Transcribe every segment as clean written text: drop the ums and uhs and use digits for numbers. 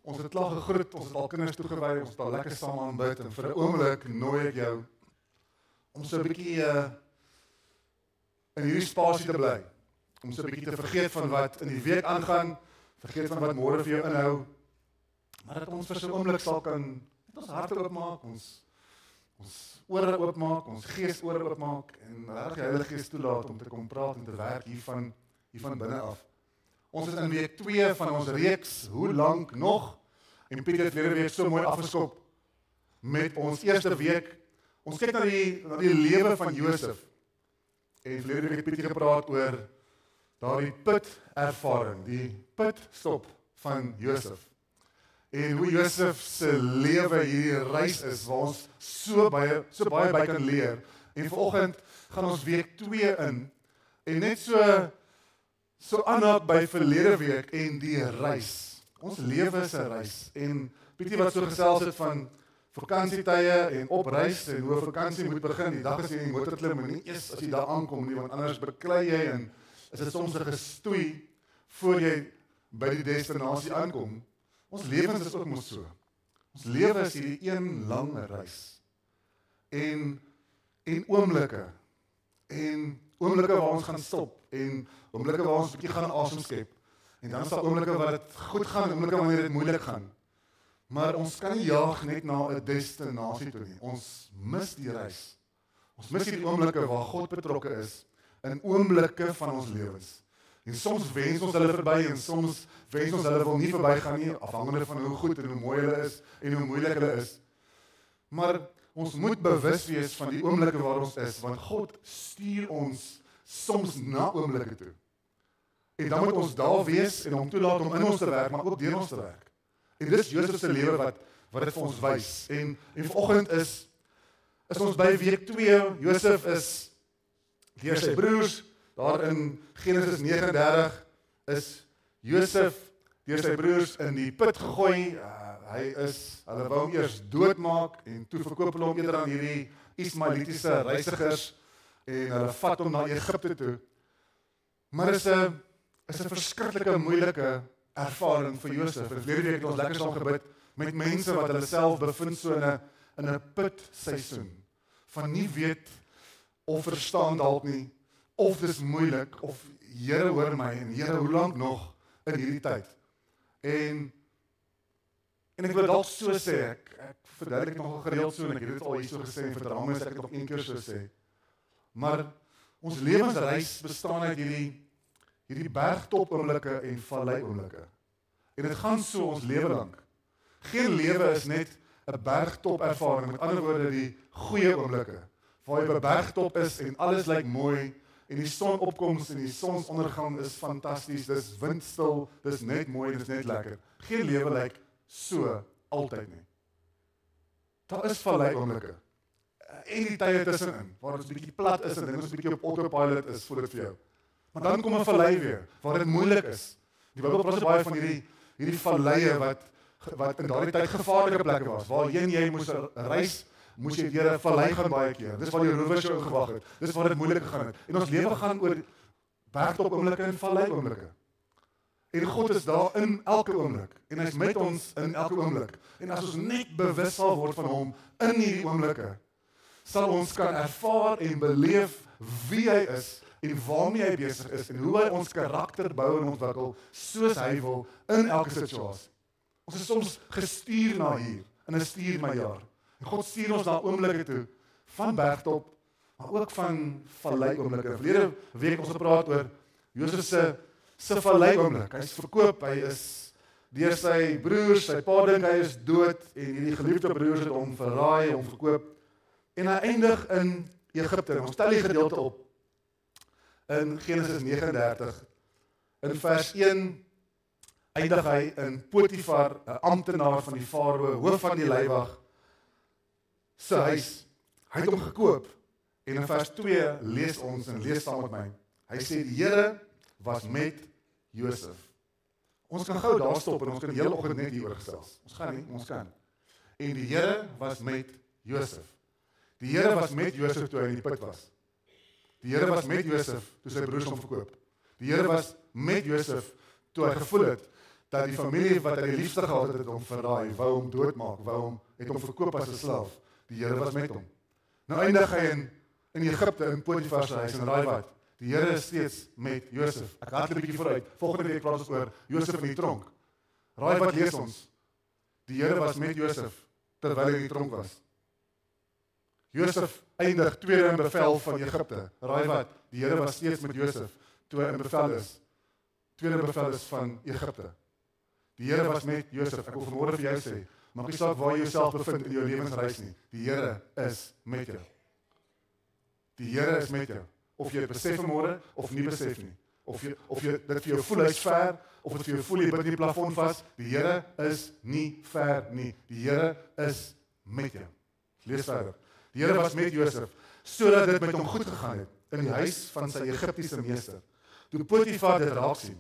Ons het klaar gegroet, ons het al kinders toegewy, ons het al lekker saam aanbid en vir 'n oomblik nooi ek jou om so 'n bietjie in hierdie spasie te bly. Om so 'n bietjie te vergeet van wat in die week aangaan, vergeet van wat môre vir jou inhou. Maar dat ons vir so 'n oomblik sal kan net ons harte oopmaak, ons ore oopmaak, ons gees ore oopmaak en regtig die Heilige Gees toelaat om te kom praat en te werk hiervan binne af. Ons is in week 2 van ons reeks, hoe lank nog? En Pieter het verlede week so mooi afgeskop met ons eerste week. Ons kyk na die lewe van Josef. En verlede week het Pieter gepraat oor daardie put-ervaring, die putstop van Josef. En hoe Josef se lewe hierdie reis is, waar ons so baie by kan leer. En vanoggend gaan ons week 2 in, en net so aanhaak by verlede week en die reis. Ons lewe is 'n reis. En Pietie wat so gesels het van vakansietye en op reis en hoe 'n vakansie moet begin. Die dag as jy in die motor klim, en nie eers as jy daar aankom nie, want anders beklei jy en is dit soms 'n gestoei voor jy by die destinasie aankom. Ons lewens is ook mos so. Ons lewe is hierdie een lang reis. En oomblikke. En oomblikke waar ons gaan stop. En oomblikke waar ons 'n bietjie gaan asem skep. En dan is daar oomblikke waar dit goed gaan, en oomblikke wanneer dit moeilik gaan. Maar ons kan nie jaag net na 'n destinasie toe nie. Ons mis die reis. Ons mis die oomblikke waar God betrokke is in oomblikke van ons lewens. En soms wens ons hulle verby en soms wens ons hulle wil nie verbygaan nie, afhangende van hoe goed en hoe mooi hulle is en hoe moeilik hulle is. Maar ons moet bewus wees van die oomblikke waar ons is, want God stuur ons soms na oomblikke toe. En dan moet ons daar wees en hom toelaat om in ons te werk, maar ook deur ons te werk. En dis Josef se lewe wat dit vir ons wys. En vanoggend is ons by week 2. Josef is deur sy broers, daar in Genesis 39 is Josef deur sy broers in die put gegooi. Hulle wou hom eers doodmaak en toe verkoop hulle hom eerder aan hierdie Ismaelitiese reisigers en hulle vat hom na Egipte toe. Maar is 'n verskriklike moeilike ervaring vir Josef. En verlede week het ons lekker saam gebid met mense wat hulle self bevind so in 'n putseisoen van nie weet of verstaan dalk nie, of dis moeilik, of Here hoor my, en Here, hoe lank nog in hierdie tyd? En ek wil dalk so sê, ek verduidelik nogal gereeld so, en ek het dit al hier so gesê, en vir drama is ek het nog een keer so sê, maar ons lewensreis bestaan uit hierdie bergtop oomblikke en vallei oomblikke. En dit gaan so ons lewe lank. Geen lewe is net 'n bergtop ervaring, met ander woorde die goeie oomblikke, waar jy by 'n bergtop is en alles lyk mooi, en die sonopkoms en die sonsondergang is fantasties, dis windstil, dis net mooi, dis net lekker. Geen lewe lyk so altyd nie. Daar is vallei oomblikke. En die tye tussenin, waar ons bietjie plat is en ons bietjie op autopilot is, voel dit vir jou. Maar dan kom 'n vallei weer, waar dit moeilik is. Die Bybel praat so baie van hierdie valleie wat in daardie tyd gevaarlike plekke was, waar jy moes reis, moes jy deur 'n vallei gaan baie keer. Dis waar die rowers jou gewag het. Dis waar dit moeilik gegaan het. En ons lewe gaan oor bergtop oomblikke en vallei oomblikke. En God is daar in elke oomblik. En hy's met ons in elke oomblik. En as ons net bewus sal word van hom in hierdie oomblikke, sal ons kan ervaar en beleef wie hy is en waarmee hy besig is en hoe hy ons karakter bou en ontwikkel soos hy wil in elke situasie. Ons is soms gestuur na hier in 'n stuur my jaar. En God stuur ons na oomblikke toe van bergtop, maar ook van vallei oomblikke. Verlede week ons gepraat oor Josef se vallei oomblik. Hy is verkoop, hy is deur sy broers, sy pa dink hy is dood en hierdie geliefde broers het hom verraai, hom verkoop. En hy eindig in Egipte. Ons tel die gedeelte op in Genesis 39. In vers 1 eindig hy in Potifar, 'n amptenaar van die farao, hoof van die leiwag, se huis. Hy het hom gekoop. En in vers 2 lees ons en lees saam met my. Hy sê die Here was met Josef. Ons kan gou daar stop en ons kan die hele oggend net hieroor gesels. Ons gaan nie, ons kan. En die Here was met Josef. Die Here was met Josef toe hy in die put was. Die Here was met Josef toe sy broers hom verkoop. Die Here was met Josef toe hy gevoel het dat die familie wat hy die liefste gehad het hom verraai, wou hom doodmaak, het hom verkoop as 'n slaaf. Die Here was met hom. Nou eindig hy in Egipte, in Potifar se huis, en raai wat? Die Here is steeds met Josef. Ek hardloop 'n bietjie vooruit. Volgende week praat ons oor Josef in die tronk. Raai wat lees ons? Die Here was met Josef terwyl hy in die tronk was. Josef eindig tweede in bevel van Egipte. Raai wat? Die Here was steeds met Josef toe hy in bevel is. Tweede bevel is van Egipte. Die Here was met Josef. Ek wil vanmôre vir jou sê, maak nie saak waar jy jouself bevind in jou lewensreis nie. Die Here is met jou. Die Here is met jou. Of jy dit besef vanmôre of nie besef nie. Of jy dit vir jou voel hy's ver, of dit vir jou voel jy byt in die plafon vas, die Here is nie ver nie. Die Here is met jou. Lees verder. Die Here was met Josef, sodat dit met hom goed gegaan het in die huis van sy Egiptiese meester. Toe Potifar dit raak sien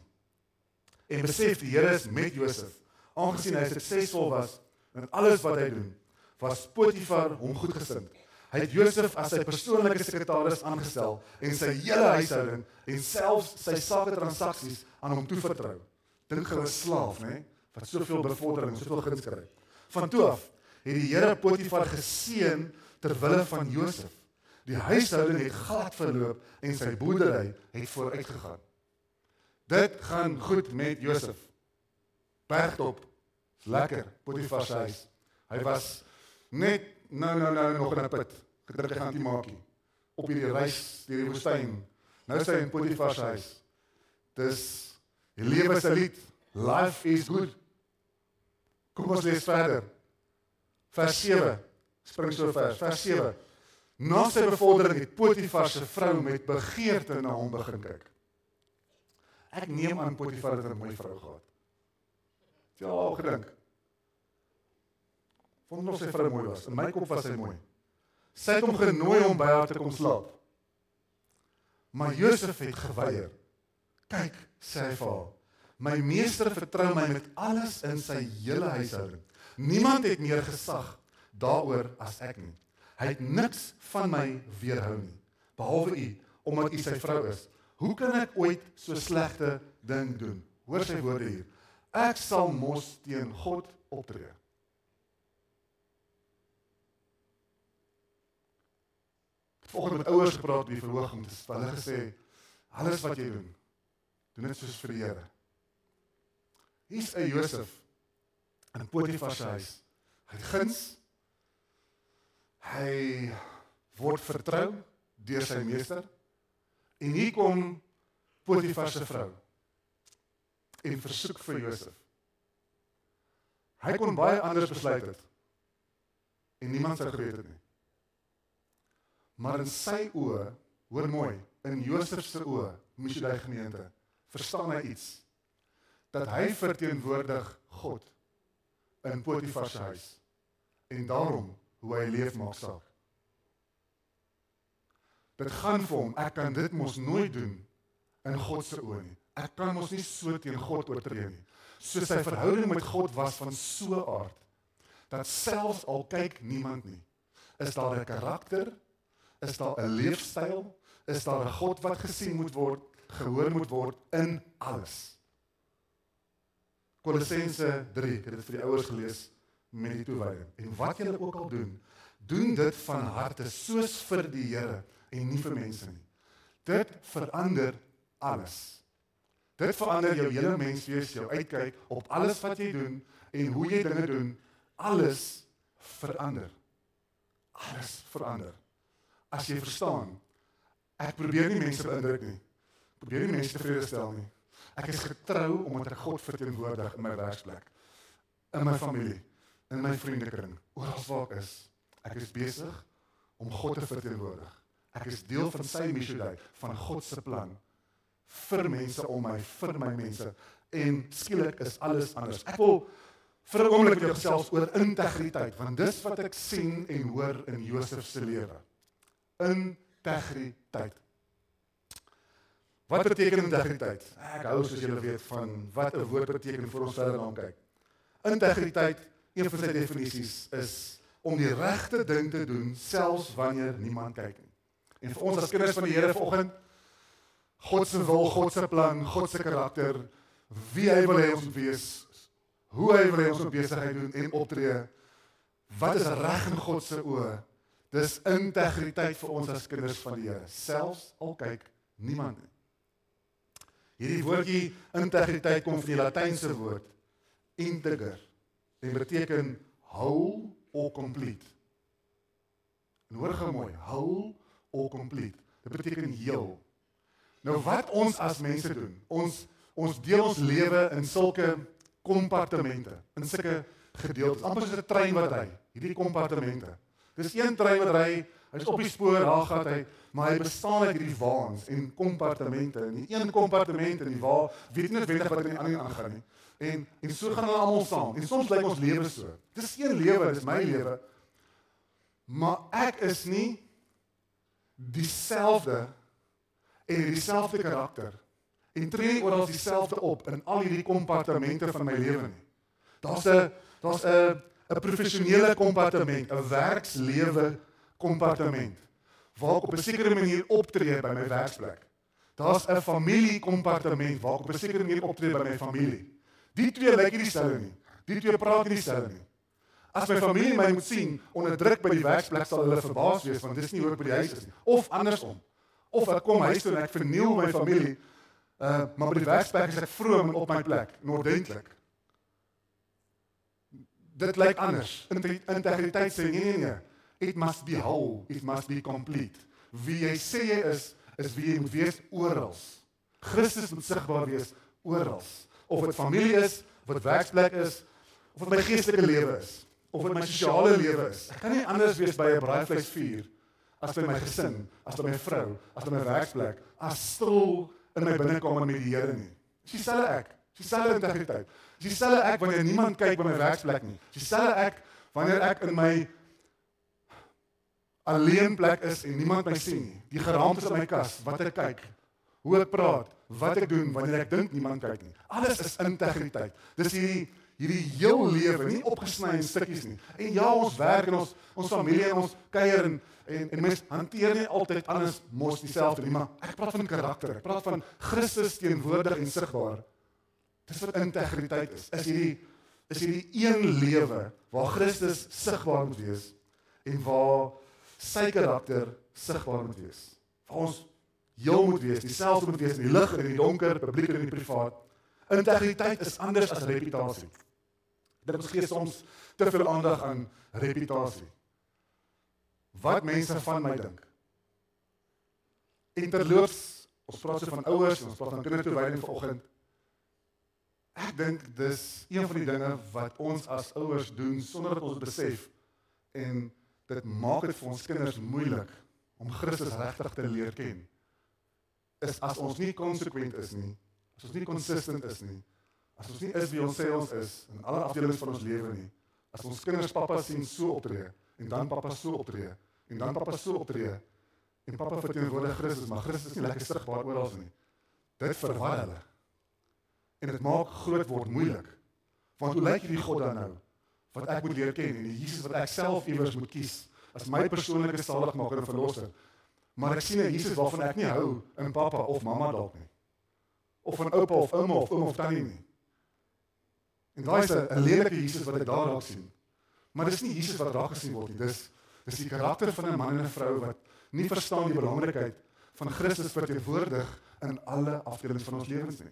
en besef die Here is met Josef, aangesien hy suksesvol was in alles wat hy doen, was Potifar hom goedgesind. Hy het Josef as sy persoonlike sekretaris aangestel en sy hele huishouding en selfs sy saketransaksies aan hom toevertrou. Dink gou 'n slaaf, né, wat soveel bevordering, soveel guns kry. Van toe af het die Here Potifar geseën ter wille van Josef. Die huishouding het glad verloop en sy boerdery het vooruit gegaan. Dit gaan goed met Josef. Bergtop, lekker, Potifar se huis. Hy was net nou nog in 'n put, gedruk hy gaan nie maak nie. Op hierdie reis deur die woestyn. Nou is hy in Potifar se huis. Dis die lewe is 'n lied. Life is good. Kom ons lees verder. Vers 7. Spring so vers 7. Na sy bevordering het Potifar se vrou met begeerte na hom begin kyk. Ek neem aan Potifar het 'n mooi vrou gehad. Ja, al gedink. Vond nog sy vrou mooi was. In my kop was sy mooi. Sy het hom genooi om by haar te kom slaap. Maar Josef het geweier. Kyk, sê hy vir haar, my meester vertrou my met alles in sy hele huishouding. Niemand het meer gesag daaroor as ek nie. Hy het niks van my weerhou nie, behalwe u, omdat u sy vrou is. Hoe kan ek ooit so slegte ding doen? Hoor sy woorde hier. Ek sal mos teen God optree. Vanoggend met ouers gepraat die verhoog om te hulle gesê, alles wat jy doen dit soos vir die Here. Hier's 'n Josef in Potifar se huis. Hy het guns. Hy word vertrou deur sy meester. En hier kom Potifar se vrou en versoek vir Josef. Hy kon baie anders besluit het en niemand sou geweet het nie. Maar in sy oë, hoor mooi, in Josef se oë, Missionary gemeente, verstaan hy iets, dat hy verteenwoordig God in Potifar se huis en daarom hoe hy leef maak saak. Dit gaan vir hom, ek kan dit mos nooit doen in God se oë nie. Ek kan mos nie so teen God oortree nie. So sy verhouding met God was van so aard, dat selfs al kyk niemand nie, is daar 'n karakter, is daar 'n leefstyl, is daar 'n God wat gesien moet word, gehoor moet word in alles. Kolossense 3, ek het dit vir die ouers gelees met die toewyding. En wat julle ook al doen, doen dit van harte soos vir die Here en nie vir mense nie. Dit verander alles. Dit verander jou hele menswees, jou uitkyk op alles wat jy doen en hoe jy dinge doen. Alles verander. Alles verander. As jy verstaan, ek probeer nie mense beïndruk nie. Ek probeer nie mense tevrede stel nie. Ek is getrou omdat ek God verteenwoordig in my werksplek, in my familie, in my vriendekring, oral waar ek is. Ek is besig om God te verteenwoordig. Ek is deel van sy missie, van God se plan vir mense om my, vir my mense. En skielik is alles anders. Ek wil vir 'n oomblik met jou gesels oor integriteit, want dis wat ek sien en hoor in Josef se lewe. Integriteit. Wat beteken integriteit? Ek hou soos julle weet van wat 'n woord beteken voor ons verder aan kyk. Integriteit, een van sy definisies is om die regte ding te doen selfs wanneer niemand kyk nie. En vir ons as kinders van die Here vanoggend, God se wil, God se plan, God se karakter, wie hy wil hê ons moet wees, hoe hy wil hê ons moet besigheid doen en optree, wat is reg in God se oë? Dis integriteit vir ons as kinders van die Here, selfs al kyk niemand nie. Hierdie woordjie integriteit kom van die Latynse woord integer en beteken whole or complete. En hoor gou mooi, whole or complete. Dit beteken heel. Nou wat ons as mense doen, ons deel ons lewe in sulke kompartemente, in sulke gedeeltes, amper soos 'n trein wat ry, hierdie kompartemente. Dis een trein wat ry, hy's op die spoor, daar gaan hy, maar hy bestaan uit hierdie waans en kompartemente. En die een kompartement in die wa weet nie noodwendig wat in die ander aangaan nie. En so gaan hulle almal saam. En soms lyk ons lewe so. Dis een lewe, dis my lewe. Maar ek is nie dieselfde en dieselfde karakter. En tree nie oral dieselfde op in al hierdie kompartemente van my lewe nie. Daar's 'n professionele kompartement, 'n werkslewe kompartement, waar ek op 'n sekere manier optree by my werksplek. Daar's 'n familiekompartement waar ek op 'n sekere manier optree by my familie. Die twee lyk nie dieselfde nie. Die twee praat nie dieselfde nie. As my familie my moet sien onder druk by die werksplek, sal hulle verbaas wees, want dis nie hoe ek by die huis is nie. Of andersom. Of ek kom huis toe en ek verniel my familie, maar by die werksplek is ek vroom en op my plek, en ordentlik. Dit lyk anders. Integriteit sê nee. It must be whole, it must be complete. Wie jy sê jy is wie jy moet wees oral. Christus moet sigbaar wees oral. Of dit familie is, of dit werksplek is, of dit my geestelike lewe is, of dit my sosiale lewe is. Ek kan nie anders wees by 'n braaivleisvuur as by my gesin, as by my vrou, as by my werksplek, as stil in my binnekamer met die Here nie. Dis dieselfde ek, dieselfde integriteit. Dis dieselfde ek wanneer niemand kyk by my werksplek nie. Dis dieselfde ek wanneer ek in my alleen plek is en niemand my sien nie. Die geraamtes in my kas, wat ek kyk, hoe ek praat, wat ek doen wanneer ek dink niemand kyk nie. Alles is integriteit. Dis hierdie heel lewe, nie opgesny in stukkies nie. En ja, ons werk en ons familie en ons kuier en mens hanteer nie altyd alles mos dieselfde nie, maar ek praat van karakter. Ek praat van Christus teenwoordig en sigbaar. Dis wat integriteit is. Is hierdie een lewe waar Christus sigbaar moet wees en waar sy karakter sigbaar moet wees. Waar ons heel moet wees, dieselfde moet wees in die lig en in die donker, publiek en in die privaat. Integriteit is anders as reputasie. Dit ons gee soms te veel aandag aan reputasie. Wat mense van my dink. En terloops, ons praat so van ouers, ons praat van kindertoewyding vanoggend. Ek dink dis een van die dinge wat ons as ouers doen sonder dat ons besef, en dit maak dit vir ons kinders moeilik om Christus regtig te leer ken. Is as ons nie konsekwent is nie, as ons nie consistent is nie, as ons nie is wie ons sê ons is in alle afdelings van ons lewe nie, as ons kinders papa sien so optree, en dan papa so optree, en dan papa so optree, en papa verteenwoordig Christus, maar Christus is nie lekker sigbaar oral nie. Dit verwar hulle. En dit maak groot word moeilik. Want hoe lyk hierdie God dan nou? Wat ek moet leer ken, en die Jesus wat ek self iewers moet kies, as my persoonlike saligmaker en verlosser. Maar ek sien 'n Jesus waarvan ek nie hou in papa of mamma dalk nie. Of van oupa of ouma of tannie nie. En daai is 'n lelike Jesus wat ek daar raak sien. Maar dis nie Jesus wat raak gesien word nie. Dis die karakter van 'n man en 'n vrou wat nie verstaan die belangrikheid van Christus verteenwoordig in alle afdelings van ons lewens nie.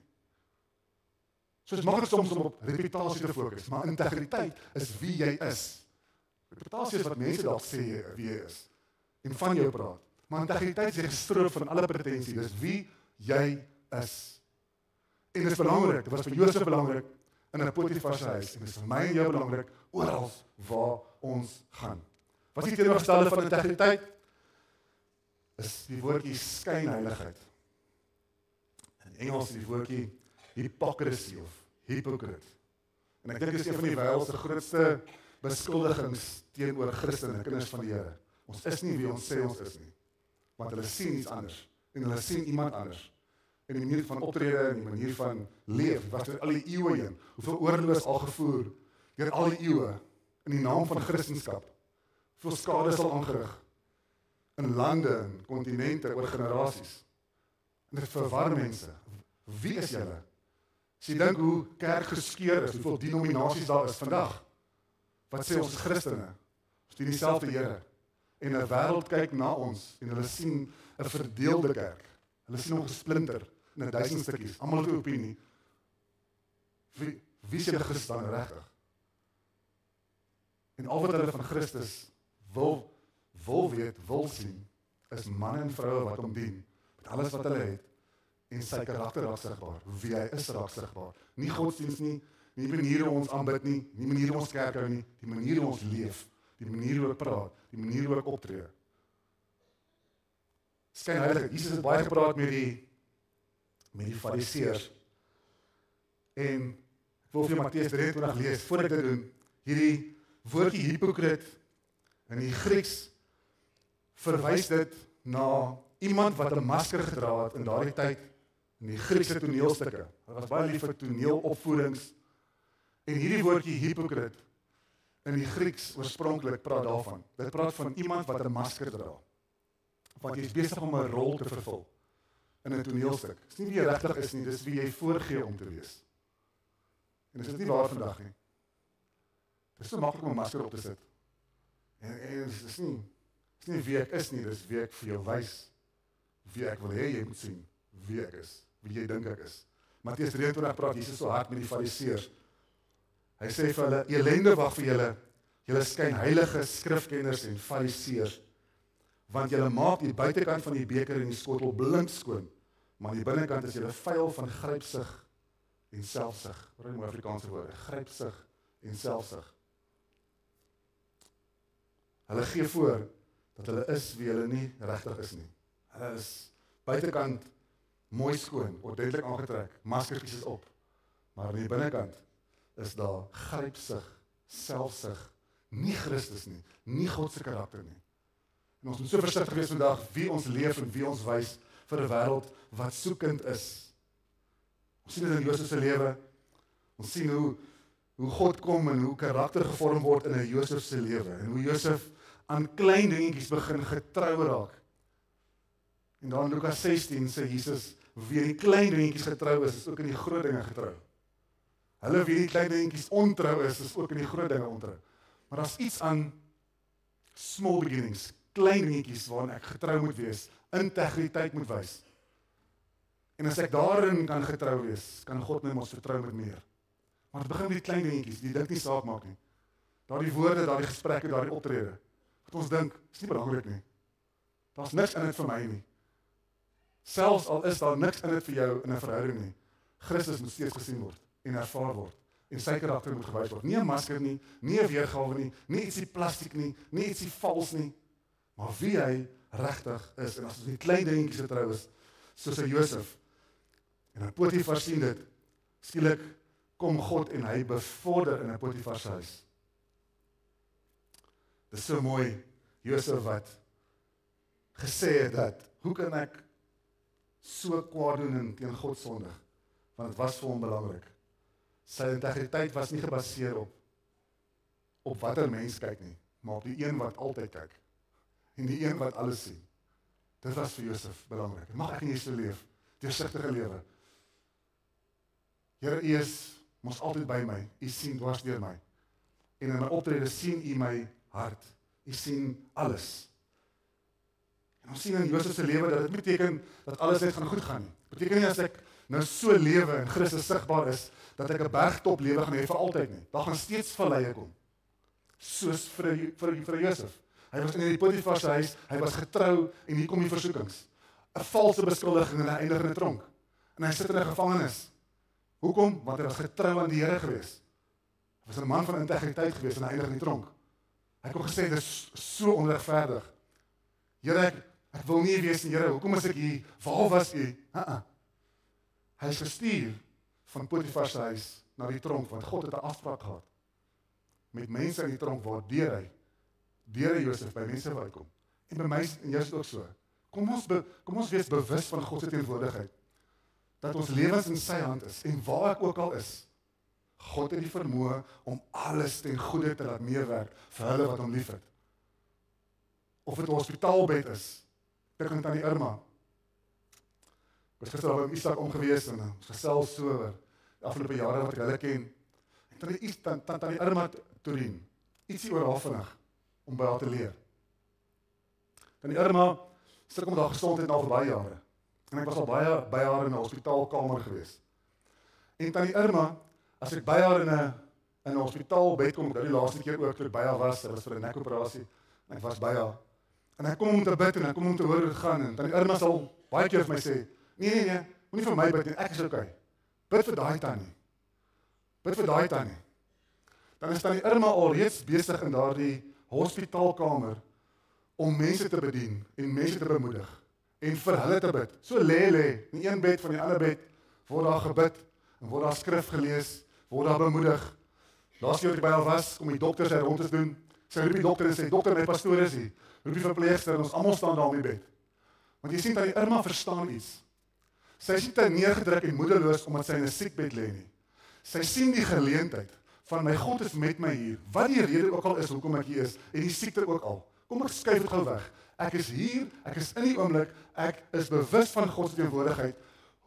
So is maklik soms om op reputasie te fokus, maar integriteit is wie jy is. Reputasie is wat mense dalk sê wie jy is en van jou praat. Maar integriteit is gestroop van alle pretensie, dis wie jy is. En dit is belangrik, dit was vir Josef belangrik in 'n Potifar se huis, en dit is vir my en jou belangrik oral waar ons gaan. Wat is die teenoorgestelde van integriteit? Is die woordjie skynheiligheid. In Engels is die woordjie hypocrisy of hypocrite. En ek dink dit is een van die wêreld se grootste beskuldigings teenoor Christene, kinders van die Here. Ons is nie wie ons sê ons is nie. Want hulle sien iets anders en hulle sien iemand anders. En die manier van optrede en die manier van leef, was deur al die eeue heen. Hoeveel oorlog is al gevoer deur al die eeue in die naam van Christendom. Hoeveel skade is al aangerig in lande en kontinente oor generasies. En dit verwar mense. Wie is julle? As jy dink hoe kerk geskeur is, hoeveel denominasies daar is vandag, wat sê ons is Christene? Ons dien dieselfde Here. En 'n wêreld kyk na ons en hulle sien 'n verdeelde kerk. Hulle sien hom gesplinter in 1000 stukkies. Almal het 'n opinie. Wie is julle Christus dan regtig? En al wat hulle van Christus wil weet, wil sien, is manne en vroue wat hom dien, met alles wat hulle het, en sy karakter raak sigbaar, wie hy is raak sigbaar. Nie godsdienst nie, nie die manier hoe ons aanbid nie, nie die manier hoe ons kerk hou nie, die manier hoe ons leef, die manier hoe ek praat, die manier hoe ek optree. Skynheilig, Jesus het baie gepraat met die fariseërs. En ek wil vir Matteus 23 lees, voordat ek dit doen, hierdie woordjie hypocriet in die Grieks verwys dit na iemand wat 'n masker gedra het in daardie tyd in die Griekse toneelstukke. Hulle was baie lief vir toneelopvoerings. En hierdie woordjie hypocriet in die Grieks oorspronklik praat daarvan. Dit praat van iemand wat 'n masker dra. Want jy is besig om 'n rol te vervul in 'n toneelstuk. Dis nie wie jy regtig is nie, dis wie jy voorgee om te wees. En dis nie waar vandag nie. Dit is so maklik om 'n masker op te sit. En dis nie wie ek is nie, dis wie ek vir jou wys. Wie ek wil hê jy moet sien, wie ek is, wie jy dink ek is. Matteus 23 praat Jesus so hard met die fariseërs. Hy sê vir hulle, elende wag vir julle skynheilige skrifkenners en fariseërs, want julle maak die buitekant van die beker en die skotel blind skoon, maar aan die binnekant is julle vuil van grypsig en selfsug. Wat is die Afrikaanse woorde? Grypsig en selfsug. Hulle gee voor dat hulle is wie hulle nie regtig is nie. Hulle is buitekant mooi skoon, ordentlik aangetrek, maskertjies is op, maar aan die binnekant is daar grypsig, selfsug, nie Christus nie, nie God se karakter nie. En ons moet so versigtig wees vandag wie ons leef en wie ons wys vir 'n wêreld wat soekend is. Ons sien dit in Josef se lewe. Ons sien hoe God kom en hoe karakter gevorm word in 'n Josef se lewe en hoe Josef aan klein dingetjies begin getrou raak. En dan in Lukas 16 sê Jesus, wie in die klein dingetjies getrou is ook in die groot dinge getrou. Hulle wie in die klein dingetjies ontrou is ook in die groot dinge ontrou. Maar daar's iets aan small beginnings, klein dingetjies waarin ek getrou moet wees, integriteit moet wys. En as ek daarin kan getrou wees, kan God my mos vertrou met meer. Maar dit begin met die klein dingetjies, die dink nie saak maak nie. Daardie woorde, daardie gesprekke, daardie optrede. Wat ons dink, is nie belangrik nie. Daar's niks in dit vir my nie. Selfs al is daar niks in dit vir jou in 'n verhouding nie. Christus moet steeds gesien word en ervaar word. En sy karakter moet gewys word. Nie 'n masker nie, nie 'n weergawe nie, nie ietsie plastiek nie, nie ietsie vals nie, maar wie hy regtig is. En as ons die klein dingetjies getrou is, soos 'n Josef, en dan Potifar sien dit, skielik kom God en hy bevorder in 'n Potifar se huis. Dit is so mooi, Josef wat gesê het dat, hoe kan ek so kwaad doen en teen God sondig? Want dit was vir hom belangrik. Sy integriteit was nie gebaseer op wat 'n mens kyk nie, maar op die een wat altyd kyk. En die een wat alles sien. Dit was vir Josef belangrik. Mag ek nie so leef, deursigtige lewe. Here, U is mos altyd by my. U sien dwars deur my. En in my optrede sien U my hart. U sien alles. En ons sien in Josef se lewe dat dit beteken dat alles net gaan goed gaan nie. Beteken nie as ek nou so lewe en Christus sigbaar is, dat ek 'n bergtop lewe gaan hê vir altyd nie. Daar gaan steeds valleie kom. Soos vir Josef. Hy was in die Potifar se huis, hy was getrou en hier kom die versoekings. 'n Valse beskuldiging en hy eindig in 'n tronk. En hy sit in 'n gevangenis. Hoekom? Want hy was getrou aan die Here gewees. Hy was 'n man van integriteit gewees en hy eindig in die tronk. Hy het ook gesê, dit is so onregverdig. Here, ek wil nie wees nie, Here, hoekom is ek hier? Waar was U? Hy is gestuur van Potifar se huis na die tronk, want God het 'n afspraak gehad met mense in die tronk waar deur Josef by mense wou uitkom. En by my en jou is ook so. Kom ons wees bewus van God se teenwoordigheid. Dat ons lewens in sy hand is en waar ek ook al is. God het die vermoë om alles ten goeie te laat meewerk vir hulle wat hom liefhet. Of dit 'n hospitaalbed is, dink aan die Irma. Ek was gister al by Isak omgewees en ons gesels so oor afgelope jare wat ek hulle ken. En tannie Irma Toerien, ietsie oor haar vinnig, om by haar te leer. Tannie Irma, sukkel met haar gesondheid al vir baie jare. En ek was al baie by haar in 'n hospitaalkamer gewees. En tannie Irma, as ek by haar in 'n hospitaalbed kom, die laaste keer ook toe ek by haar was, dit was vir 'n nekoperasie, en ek was by haar. En ek kom om te bid en ek kom om te hoor hoe dit gaan, en tannie Irma sal baie keer vir my sê, nee, moenie vir my bid nie, ek is okay. Bid vir daai tannie. Bid vir daai tannie. Dan is tannie Irma alreeds besig in daardie hospitaalkamer om mense te bedien en mense te bemoedig en vir hulle te bid. So lê, in een bed van die ander bed, word daar gebid en word daar skrif gelees, word daar bemoedig. Laas keer wat ek by haar was, kom die dokter sy rond te doen, sy roep die dokter en sê, dokter, my pastoor is hier, roep die verpleegster en ons almal staan daar om die bed. Want jy sien, tannie Irma verstaan iets. Sy is nie te neergedruk en moedeloos omdat sy in 'n siekbed lê nie. Sy sien die geleentheid van my God is met my hier, wat die rede ook al is hoekom ek hier is, en die siekte ook al. Kom ek skuif dit gou weg. Ek is hier, ek is in die oomblik, ek is bewus van God se teenwoordigheid.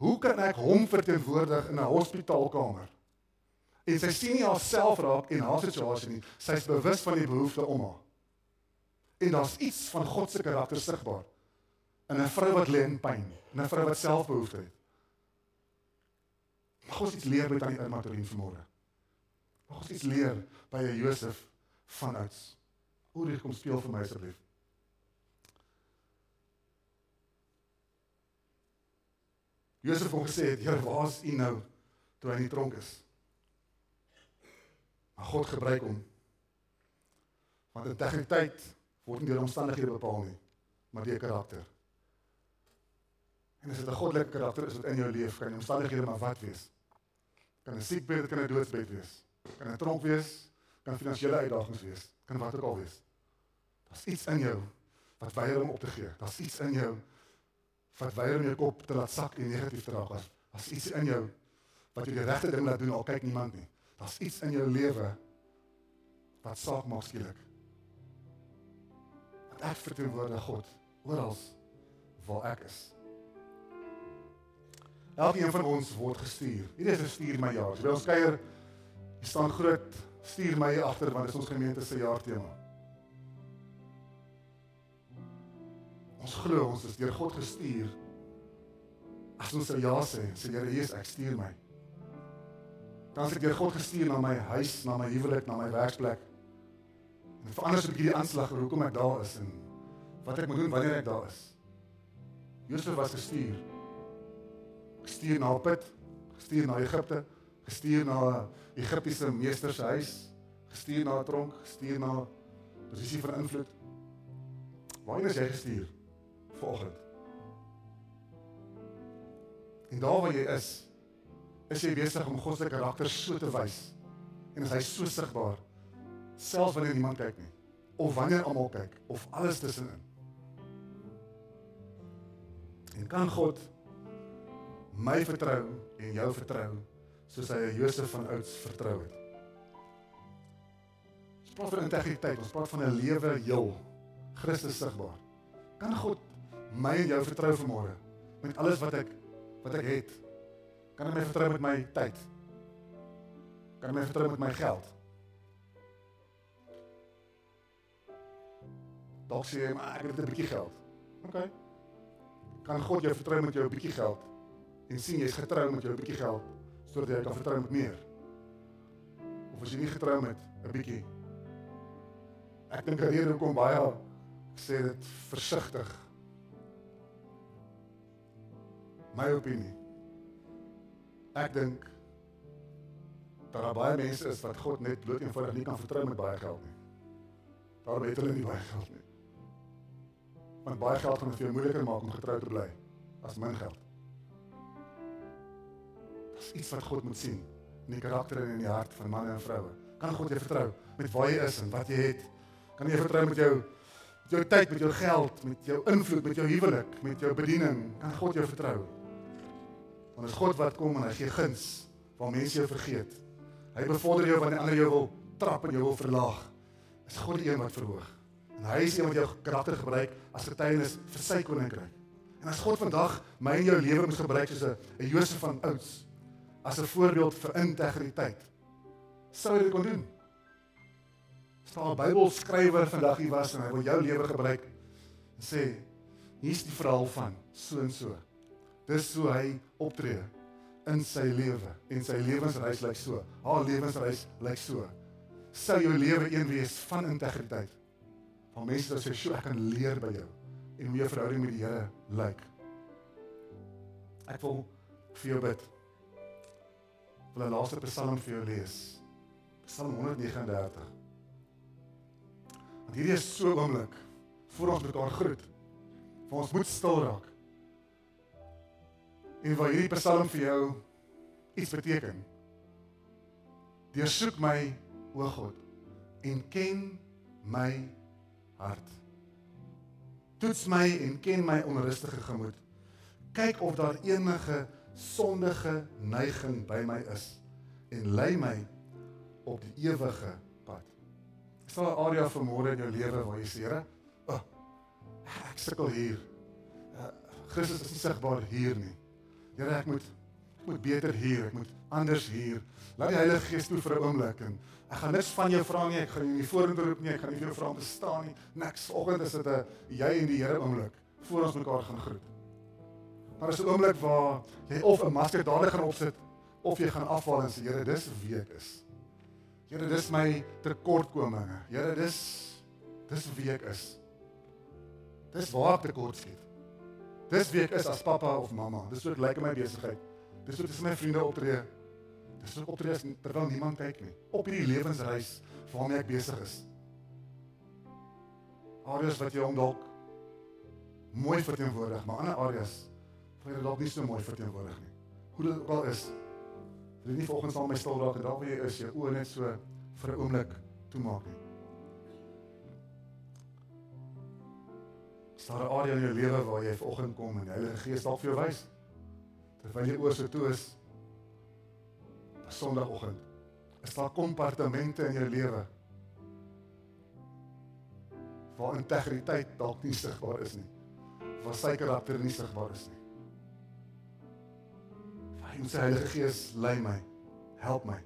Hoe kan ek hom verteenwoordig in 'n hospitaalkamer? En sy sien nie haarself raak en haar situasie nie, sy is bewus van die behoefte om haar. En daar's iets van God se karakter sigbaar in 'n vrou wat lê in pyn, in 'n vrou wat selfbehoefte het. Mag ons iets leer by tannie Irma Toerien vanmôre. Mag ons iets leer by 'n Josef van ouds. Ulrich, kom speel vir my asseblief. Josef het hom gesê, Here, waar is u nou toe hy in die tronk is? Maar God gebruik hom. Want integriteit word nie deur omstandighede bepaal nie, maar deur karakter. En as dit 'n goddelike karakter is wat in jou leef, kan die omstandighede maar wat wees. Kan 'n siekbed, kan 'n doodsbed wees. Kan 'n tronk wees, kan finansiële uitdagings wees, kan wat ook al wees. Daar's iets in jou wat weier om op te gee. Daar's iets in jou wat weier om jou kop te laat sak en negatief te raak. Daar's iets in jou wat jy die regte ding laat doen al kyk niemand nie. Daar's iets in jou lewe wat saak maak skielik. Want ek verteenwoordig God oral waar ek is. Elkeen van ons word gestuur. Hierdie is 'n stuur my jaar. So by ons kuier, hier staan groot stuur my agter want dit is ons gemeente se jaartema. Ons glo ons is deur God gestuur. As ons ja sê, sê Here Jesus, ek stuur my. Dan is ek deur God gestuur na my huis, na my huwelik, na my werksplek. En verander so 'n bietjie die aanslag oor hoekom ek daar is en wat ek moet doen wanneer ek daar is. Josef was gestuur. Gestuur na 'n put, gestuur na Egipte, gestuur na 'n Egiptiese meester se huis, gestuur na 'n tronk, gestuur na 'n posisie van invloed. Waarheen is jy gestuur vanoggend? En daar waar jy is jy besig om God se karakter so te wys. En is hy so sigbaar, selfs wanneer niemand kyk nie, of wanneer almal kyk, of alles tussenin. En kan God my vertrou en jou vertrou, soos hy Josef van ouds vertrou het. Ons praat van integriteit, ons praat van 'n lewe heel, Christus sigbaar. Kan God my en jou vertrou vanmôre, met alles wat ek het? Kan hy my vertrou met my tyd? Kan hy my vertrou met my geld? Dalk sê jy, maar ek het 'n bietjie geld. Okay. Kan God jou vertrou met jou bietjie geld? En sien jy is getrou met jou bietjie geld, sodat jy kan vertrou met meer? Of as jy nie getrou met 'n bietjie? Ek dink 'n rede hoekom baie, ek sê dit versigtig, my opinie, ek dink dat daar baie mense is wat God net bloot eenvoudig nie kan vertrou met baie geld nie. Daarom het hulle nie baie geld nie. Want baie geld gaan het vir jou moeiliker maak om getrou te bly as min geld. Dat is iets wat God moet sien in die karakter en in die hart van manne en vroue. Kan God jou vertrou met waar jy is en wat jy het? Kan jy vertrou met jou tyd, met jou geld, met jou invloed, met jou huwelik, met jou bediening? Kan God jou vertrou? Want is God wat kom en hy gee guns waar mense jou vergeet. Hy bevorder jou wanneer ander jou wil trap en jou wil verlaag. Is God die een wat verhoog. En hy is die een wat jou karakter gebruik as getuienis vir sy koninkryk. En as God vandag my en jou lewe moet gebruik soos 'n Josef van ouds, as 'n voorbeeld vir integriteit. Sou jy dit kon doen? As daar 'n Bybelskrywer vandag hier was en hy wil jou lewe gebruik en sê, hier's die verhaal van so en so. Dis hoe hy optree in sy lewe en sy lewensreis lyk so. Haar lewensreis lyk so. Sou jou lewe een wees van integriteit. Van mense wat sê, "Sjoe, ek kan leer by jou." En hoe jou verhouding met die Here lyk. Ek wil vir jou bid. Ek wil 'n laaste Psalm vir jou lees. Psalm 139. Want hierdie is so oomblik voor ons mekaar groet. Waar ons moet stil raak. En waar hierdie Psalm vir jou iets beteken. Deursoek my, o God, en ken my hart. Toets my en ken my onrustige gemoed. Kyk of daar enige sondige neiging by my is en lei my op die ewige pad. Is daar 'n area vanmôre in jou lewe waar jy sê, Here, ek sukkel hier. Christus is nie sigbaar hier nie. Here, ek moet beter hier, ek moet anders hier. Laat die Heilige Gees toe vir 'n oomblik en ek gaan niks van jou vra nie, ek gaan jou nie vorentoe roep nie, ek gaan nie vir jou vra om te staan nie. Niks. Vanoggend is dit 'n jy en die Here oomblik voor ons mekaar gaan groet. Maar is 'n oomblik waar jy of 'n masker dadelik gaan opsit of jy gaan afval en sê, Here, dis wie ek is. Here, dis my tekortkominge. Here, dis wie ek is. Dis waar ek tekort skiet. Dis wie ek is as pappa of mamma. Dis hoe ek lyk in my besigheid. Dis hoe ek my vriende optree. Dis hoe ek optree terwyl niemand kyk nie. Op hierdie lewensreis waarmee ek besig is. Areas wat jou dalk mooi verteenwoordig, maar ander areas wat jy dalk nie so mooi verteenwoordig nie. Hoe dit ook al is, wil jy nie vanoggend saam met my stil raak en daar waar jy is, jou oë net so vir 'n oomblik toemaak nie. Is daar 'n area in jou lewe waar jy vanoggend kom en die Heilige Gees dalk vir jou wys? Terwyl jy oor so toe is, Sondagoggend, is daar kompartemente in jou lewe waar integriteit dalk nie sigbaar is nie, waar sy karakter nie sigbaar is nie. Hy moet sy Heilige Gees lei my, help my,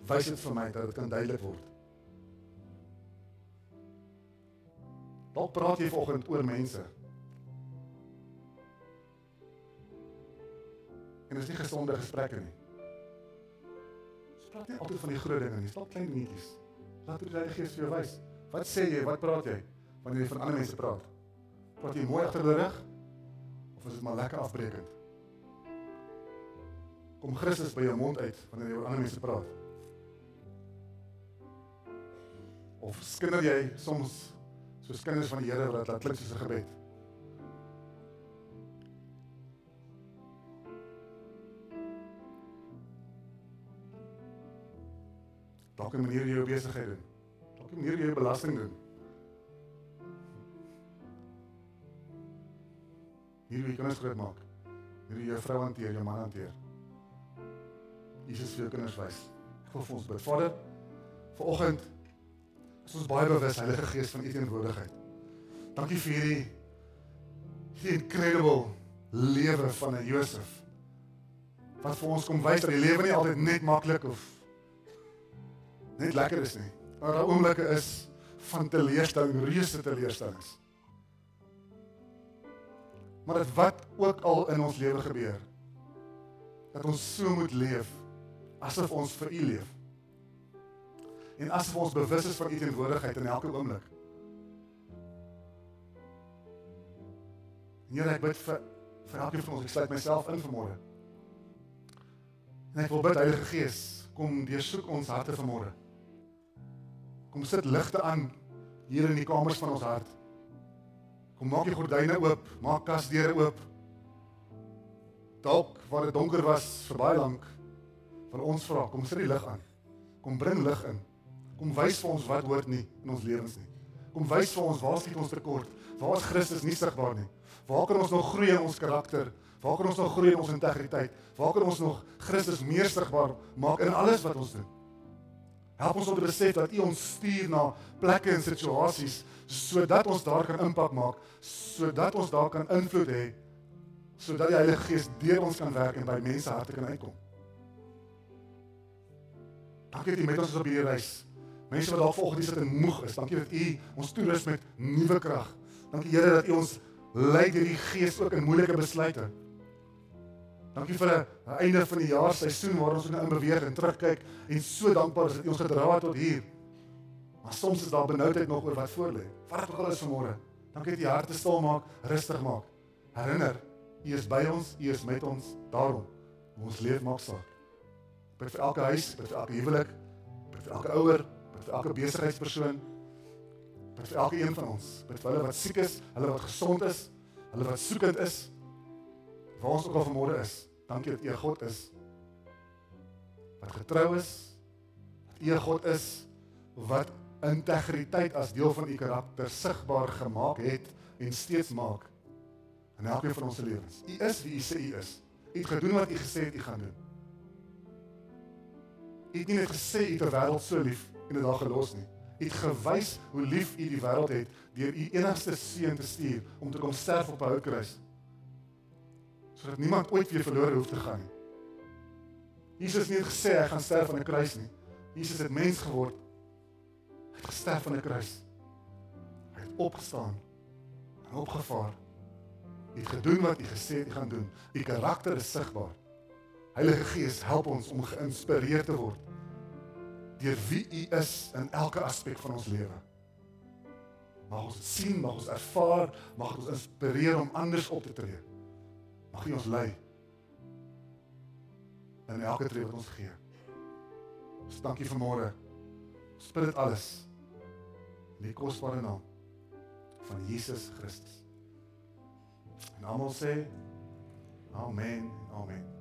wys dit vir my dat dit kan duidelik word. Dalk praat jy vanoggend oor mense. En dit is nie gesonde gesprekke nie. Praat nie altyd van die groot dinge nie, stel klein dingetjies. Laat die Heilige Gees vir jou wys. Wat sê jy, wat praat jy, wanneer jy van ander mense praat? Praat jy mooi agter die rug, of is dit maar lekker afbrekend? Kom Christus by jou mond uit, wanneer jy oor ander mense praat? Of skinder jy soms, soos kinders van die Here, wat laat klink soos 'n gebed? Dalk 'n manier jy jou besigheid doen. Dalk 'n manier jy jou belasting doen. Hier wie kinders groot maak. Hier jou vrou hanteer, jou man hanteer. Jesus vir jou kinders wys. Ek wil vir ons bid. Vader, vanoggend is ons baie bewus, Heilige Gees, van U teenwoordigheid. Dankie vir hierdie incredible lewe van 'n Josef. Wat vir ons kom wys dat die lewe nie altyd net maklik of net lekker is nie. Maar daar oomblikke is van teleurstelling, reuse teleurstellings. Maar dat wat ook al in ons lewe gebeur, dat ons so moet leef, asof ons vir U leef. En asof ons bewus is van U teenwoordigheid in elke oomblik. En Here, ek bid vir elkeen van ons, ek sluit myself in vanmôre. En ek wil bid, Heilige Gees, kom deursoek ons harte vanmôre. Kom sit ligte aan hier in die kamers van ons hart. Kom maak die gordyne oop, maak kasdeure oop. Dalk waar dit donker was vir baie lank, wil ons vra, kom sit die lig aan. Kom bring lig in. Kom wys vir ons wat hoort nie in ons lewens nie. Kom wys vir ons waar skiet ons tekort. Waar is Christus nie sigbaar nie? Waar kan ons nog groei in ons karakter? Waar kan ons nog groei in ons integriteit? Waar kan ons nog Christus meer sigbaar maak in alles wat ons doen? Help ons om te besef dat U ons stuur na plekke en situasies, sodat ons daar kan impak maak, sodat ons daar kan invloed hê, sodat die Heilige Gees deur ons kan werk en by mense harte kan uitkom. Dankie dat U met ons is op hierdie reis. Mense wat dalk vanoggend sit en moeg is, dankie dat U ons toerus met nuwe krag. Dankie Here dat U ons lei deur die Gees ook in moeilike besluite. Dankie vir 'n einde van die jaar seisoen waar ons nou in beweeg en terugkyk en so dankbaar is dat U ons gedra het tot hier. Maar soms is daar benoudheid nog oor wat voor lê. Wat dit ook al is vanmôre. Dankie dat U harte stil maak, rustig maak. Herinner, U is by ons, U is met ons, daarom ons leef maak saak. Ek bid vir elke huis, ek bid vir elke huwelik, ek bid vir elke ouer, ek bid vir elke besigheidspersoon, ek bid vir elke een van ons, ek bid vir hulle wat siek is, hulle wat gesond is, hulle wat soekend is, waar ons ook al vanmôre is. Dankie dat U 'n God is wat getrou is, dat U 'n God is wat integriteit as deel van U karakter sigbaar gemaak het en steeds maak in elkeen van ons lewens. U is wie U sê U is. U het gedoen wat U gesê het U gaan doen. U het nie net gesê U het die wêreld so lief en dit daar gelos nie. U het gewys hoe lief U die wêreld het deur U enigste seun te stuur om te kom sterf op 'n houtkruis, sodat niemand ooit weer verlore hoef te gaan nie. Jesus het nie gesê hy gaan sterf aan 'n kruis nie. Jesus het mens geword. Hy het gesterf aan 'n kruis. Hy het opgestaan en opgevaar. U het gedoen wat U gesê het U gaan doen. U karakter is sigbaar. Heilige Gees, help ons om geïnspireerd te word deur wie U is in elke aspek van ons lewe. Mag ons dit sien, mag ons ervaar, mag ons inspireer om anders op te tree. Mag U ons lei in elke tree wat ons gee. Ons dankie vanmôre. Ons bid dit alles in die kosbare naam van Jesus Christus. En almal sê, amen, amen.